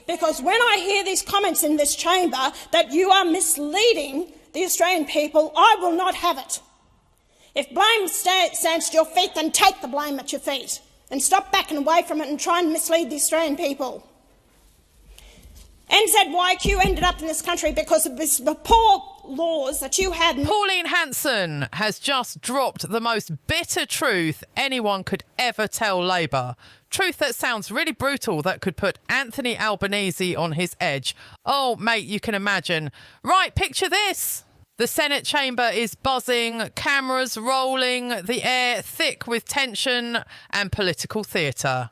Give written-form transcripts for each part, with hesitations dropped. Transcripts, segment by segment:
Because when I hear these comments in this chamber that you are misleading the Australian people, I will not have it. If blame stands at your feet, then take the blame at your feet and stop backing away from it and try and mislead the Australian people. NZYQ ended up in this country because of the poor laws that you had. Pauline Hanson has just dropped the most bitter truth anyone could ever tell Labour. Truth that sounds really brutal, that could put Anthony Albanese on his edge. Oh, mate, you can imagine. Right, picture this. The Senate chamber is buzzing, cameras rolling, the air thick with tension and political theatre.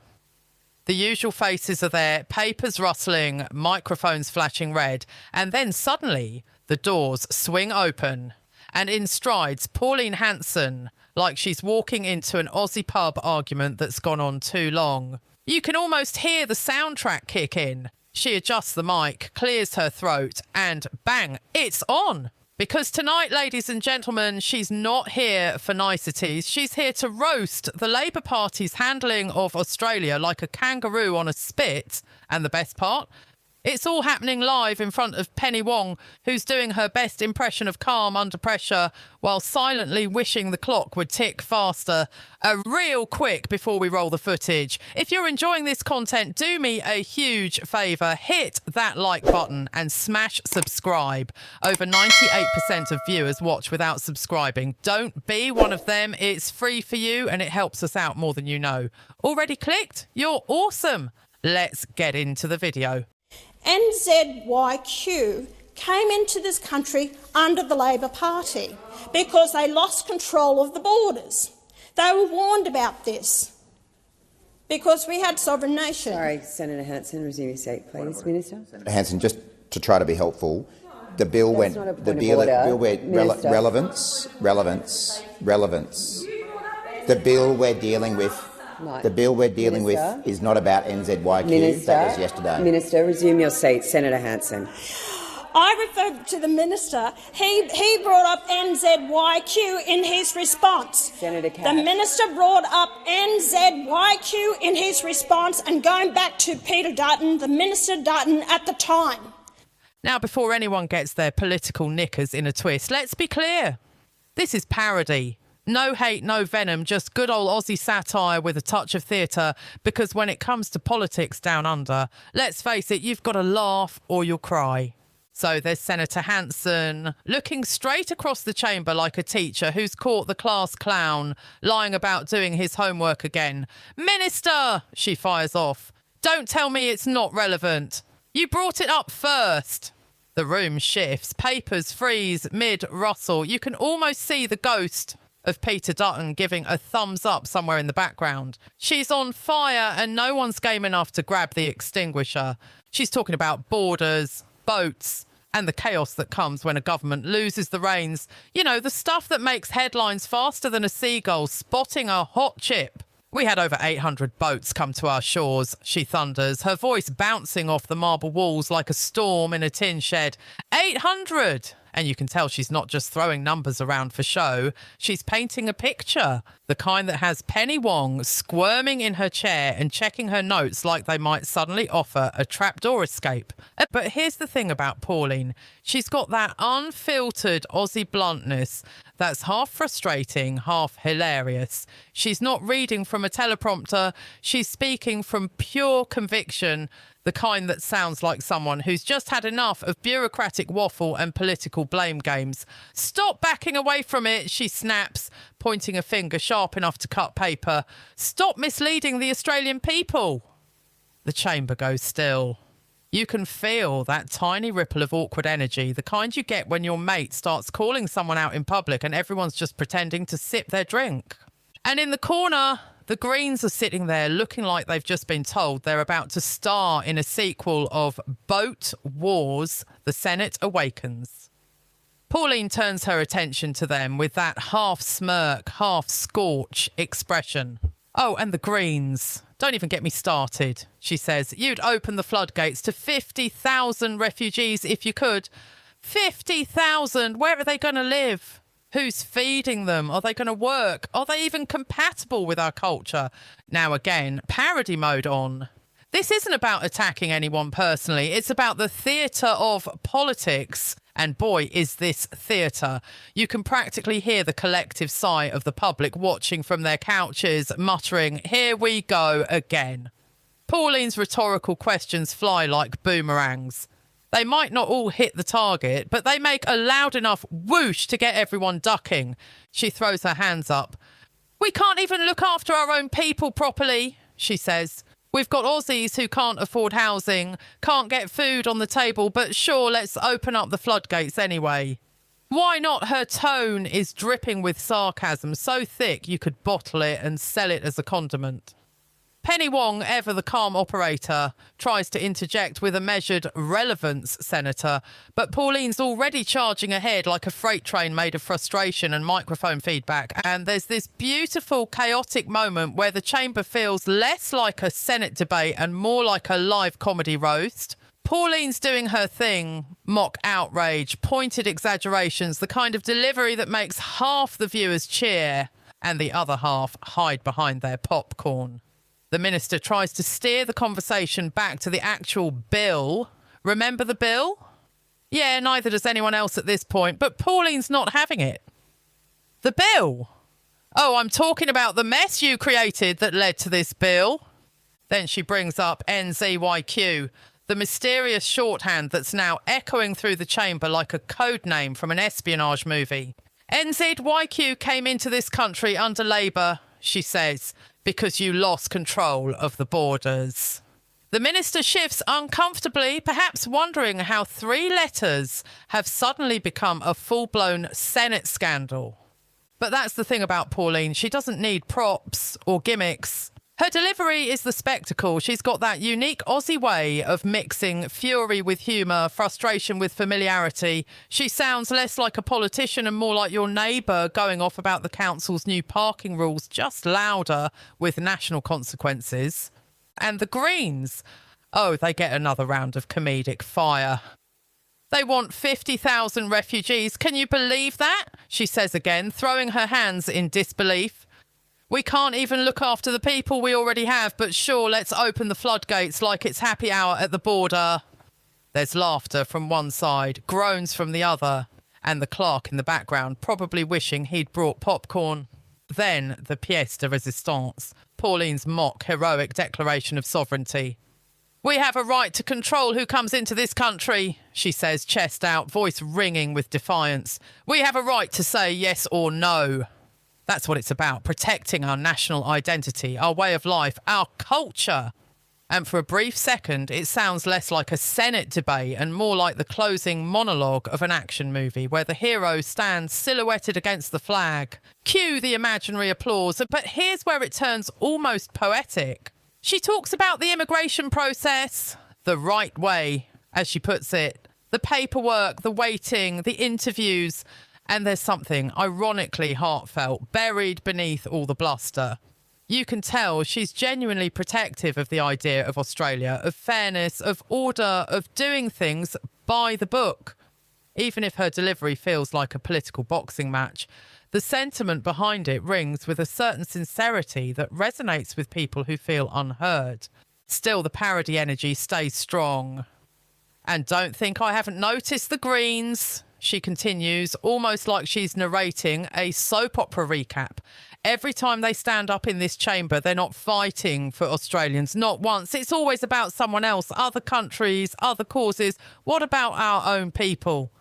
The usual faces are there, papers rustling, microphones flashing red, and then suddenly the doors swing open and in strides Pauline Hanson, like she's walking into an Aussie pub argument that's gone on too long. You can almost hear the soundtrack kick in. She adjusts the mic, clears her throat, and bang, it's on. Because tonight, ladies and gentlemen, she's not here for niceties. She's here to roast the Labour Party's handling of Australia like a kangaroo on a spit. And the best part? It's all happening live in front of Penny Wong, who's doing her best impression of calm under pressure while silently wishing the clock would tick faster. Real quick before we roll the footage. If you're enjoying this content, do me a huge favour. Hit that like button and smash subscribe. Over 98% of viewers watch without subscribing. Don't be one of them. It's free for you and it helps us out more than you know. Already clicked? You're awesome. Let's get into the video. NZYQ came into this country under the Labor Party because they lost control of the borders. They were warned about this because we had sovereign nation. Sorry, Senator Hanson, resume your seat, please. Minister. Senator Hanson, just to try to be helpful, the bill went. The bill where relevance. The bill we're dealing with. The bill we're dealing with is not about NZYQ. Minister, that was yesterday. Minister, resume your seat. Senator Hanson. I referred to the minister. He brought up NZYQ in his response. Senator Cash. The minister brought up NZYQ in his response, and going back to Peter Dutton, the Minister Dutton at the time. Now, before anyone gets their political knickers in a twist, let's be clear. This is parody. No hate, no venom, just good old Aussie satire with a touch of theatre, because when it comes to politics down under, let's face it, you've got to laugh or you'll cry. So there's Senator Hanson looking straight across the chamber like a teacher who's caught the class clown lying about doing his homework again. Minister, she fires off. Don't tell me it's not relevant. You brought it up first. The room shifts, papers freeze mid-rustle. You can almost see the ghost of Peter Dutton giving a thumbs up somewhere in the background. She's on fire and no one's game enough to grab the extinguisher. She's talking about borders, boats, and the chaos that comes when a government loses the reins. You know, the stuff that makes headlines faster than a seagull spotting a hot chip. We had over 800 boats come to our shores, she thunders, her voice bouncing off the marble walls like a storm in a tin shed. 800! And you can tell she's not just throwing numbers around for show. She's painting a picture, the kind that has Penny Wong squirming in her chair and checking her notes like they might suddenly offer a trapdoor escape. But here's the thing about Pauline. She's got that unfiltered Aussie bluntness that's half frustrating, half hilarious. She's not reading from a teleprompter. She's speaking from pure conviction, the kind that sounds like someone who's just had enough of bureaucratic waffle and political blame games. Stop backing away from it, she snaps, pointing a finger sharp enough to cut paper. Stop misleading the Australian people. The chamber goes still. You can feel that tiny ripple of awkward energy, the kind you get when your mate starts calling someone out in public and everyone's just pretending to sip their drink. And in the corner, the Greens are sitting there looking like they've just been told they're about to star in a sequel of Boat Wars, The Senate Awakens. Pauline turns her attention to them with that half smirk, half scorch expression. Oh, and the Greens. Don't even get me started, she says. You'd open the floodgates to 50,000 refugees if you could. 50,000! Where are they going to live? Who's feeding them? Are they going to work? Are they even compatible with our culture? Now again, parody mode on. This isn't about attacking anyone personally. It's about the theatre of politics. And boy, is this theatre. You can practically hear the collective sigh of the public watching from their couches, muttering, "Here we go again." Pauline's rhetorical questions fly like boomerangs. They might not all hit the target, but they make a loud enough whoosh to get everyone ducking. She throws her hands up. "We can't even look after our own people properly," she says. "We've got Aussies who can't afford housing, can't get food on the table, but sure, let's open up the floodgates anyway." Why not? Her tone is dripping with sarcasm, so thick you could bottle it and sell it as a condiment. Penny Wong, ever the calm operator, tries to interject with a measured relevance, Senator, but Pauline's already charging ahead like a freight train made of frustration and microphone feedback, and there's this beautiful, chaotic moment where the chamber feels less like a Senate debate and more like a live comedy roast. Pauline's doing her thing, mock outrage, pointed exaggerations, the kind of delivery that makes half the viewers cheer and the other half hide behind their popcorn. The minister tries to steer the conversation back to the actual bill. Remember the bill? Yeah, neither does anyone else at this point, but Pauline's not having it. The bill? Oh, I'm talking about the mess you created that led to this bill. Then she brings up NZYQ, the mysterious shorthand that's now echoing through the chamber like a code name from an espionage movie. NZYQ came into this country under Labour, she says, because you lost control of the borders. The minister shifts uncomfortably, perhaps wondering how 3 letters have suddenly become a full-blown Senate scandal. But that's the thing about Pauline. She doesn't need props or gimmicks. Her delivery is the spectacle. She's got that unique Aussie way of mixing fury with humour, frustration with familiarity. She sounds less like a politician and more like your neighbour going off about the council's new parking rules, just louder with national consequences. And the Greens, oh, they get another round of comedic fire. They want 50,000 refugees. Can you believe that? She says again, throwing her hands in disbelief. We can't even look after the people we already have, but sure, let's open the floodgates like it's happy hour at the border. There's laughter from one side, groans from the other, and the clerk in the background probably wishing he'd brought popcorn. Then the pièce de résistance, Pauline's mock heroic declaration of sovereignty. "We have a right to control who comes into this country," she says, chest out, voice ringing with defiance. "We have a right to say yes or no." That's what it's about, protecting our national identity, our way of life, our culture. And for a brief second, it sounds less like a Senate debate and more like the closing monologue of an action movie where the hero stands silhouetted against the flag. Cue the imaginary applause, but here's where it turns almost poetic. She talks about the immigration process, the right way, as she puts it, the paperwork, the waiting, the interviews. And there's something ironically heartfelt buried beneath all the bluster. You can tell she's genuinely protective of the idea of Australia, of fairness, of order, of doing things by the book. Even if her delivery feels like a political boxing match, the sentiment behind it rings with a certain sincerity that resonates with people who feel unheard. Still, the parody energy stays strong. And don't think I haven't noticed the Greens, she continues, almost like she's narrating a soap opera recap. Every time they stand up in this chamber, they're not fighting for Australians, not once. It's always about someone else, other countries, other causes. What about our own people?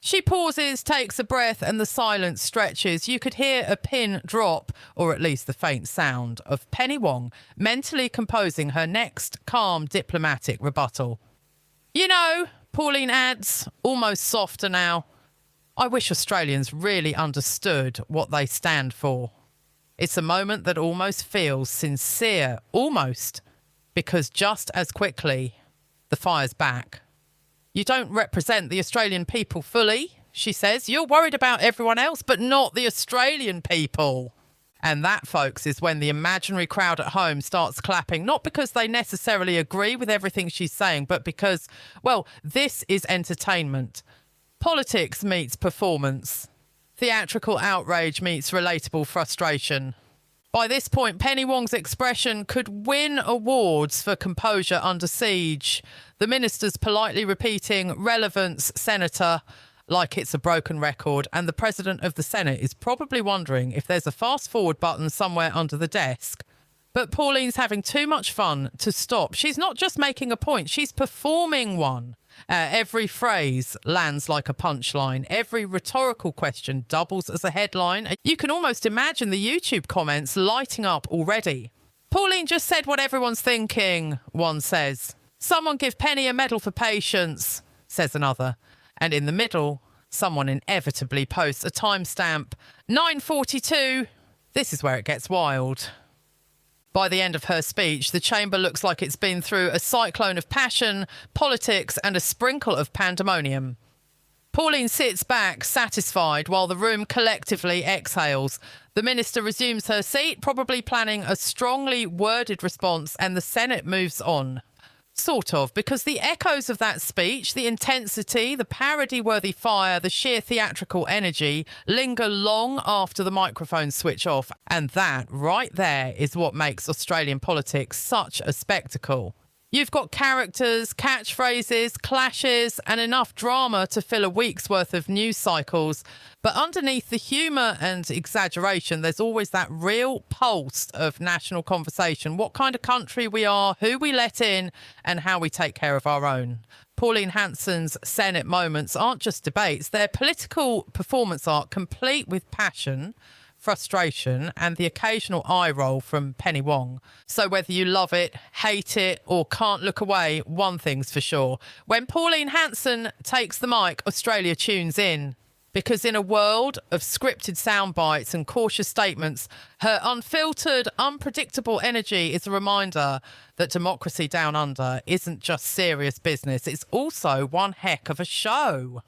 She pauses, takes a breath, and the silence stretches. You could hear a pin drop, or at least the faint sound, of Penny Wong mentally composing her next calm diplomatic rebuttal. "You know," Pauline adds, almost softer now, "I wish Australians really understood what they stand for." It's a moment that almost feels sincere, almost, because just as quickly, the fire's back. "You don't represent the Australian people fully," she says. "You're worried about everyone else, but not the Australian people." And that, folks, is when the imaginary crowd at home starts clapping, not because they necessarily agree with everything she's saying, but because, well, this is entertainment. Politics meets performance. Theatrical outrage meets relatable frustration. By this point, Penny Wong's expression could win awards for composure under siege. The minister's politely repeating relevance, Senator, like it's a broken record, and the President of the Senate is probably wondering if there's a fast-forward button somewhere under the desk. But Pauline's having too much fun to stop. She's not just making a point, she's performing one. Every phrase lands like a punchline. Every rhetorical question doubles as a headline. You can almost imagine the YouTube comments lighting up already. Pauline just said what everyone's thinking, one says. Someone give Penny a medal for patience, says another. And in the middle, someone inevitably posts a timestamp. 9:42. This is where it gets wild. By the end of her speech, the chamber looks like it's been through a cyclone of passion, politics, and a sprinkle of pandemonium. Pauline sits back, satisfied, while the room collectively exhales. The minister resumes her seat, probably planning a strongly worded response, and the Senate moves on. Sort of, because the echoes of that speech, the intensity, the parody-worthy fire, the sheer theatrical energy linger long after the microphones switch off. And that, right there, is what makes Australian politics such a spectacle. You've got characters, catchphrases, clashes, and enough drama to fill a week's worth of news cycles. But underneath the humour and exaggeration, there's always that real pulse of national conversation. What kind of country we are, who we let in, and how we take care of our own. Pauline Hanson's Senate moments aren't just debates. They're political performance art complete with passion, frustration, and the occasional eye roll from Penny Wong. So whether you love it, hate it, or can't look away, one thing's for sure. When Pauline Hanson takes the mic, Australia tunes in. Because in a world of scripted sound bites and cautious statements, her unfiltered, unpredictable energy is a reminder that democracy down under isn't just serious business. It's also one heck of a show.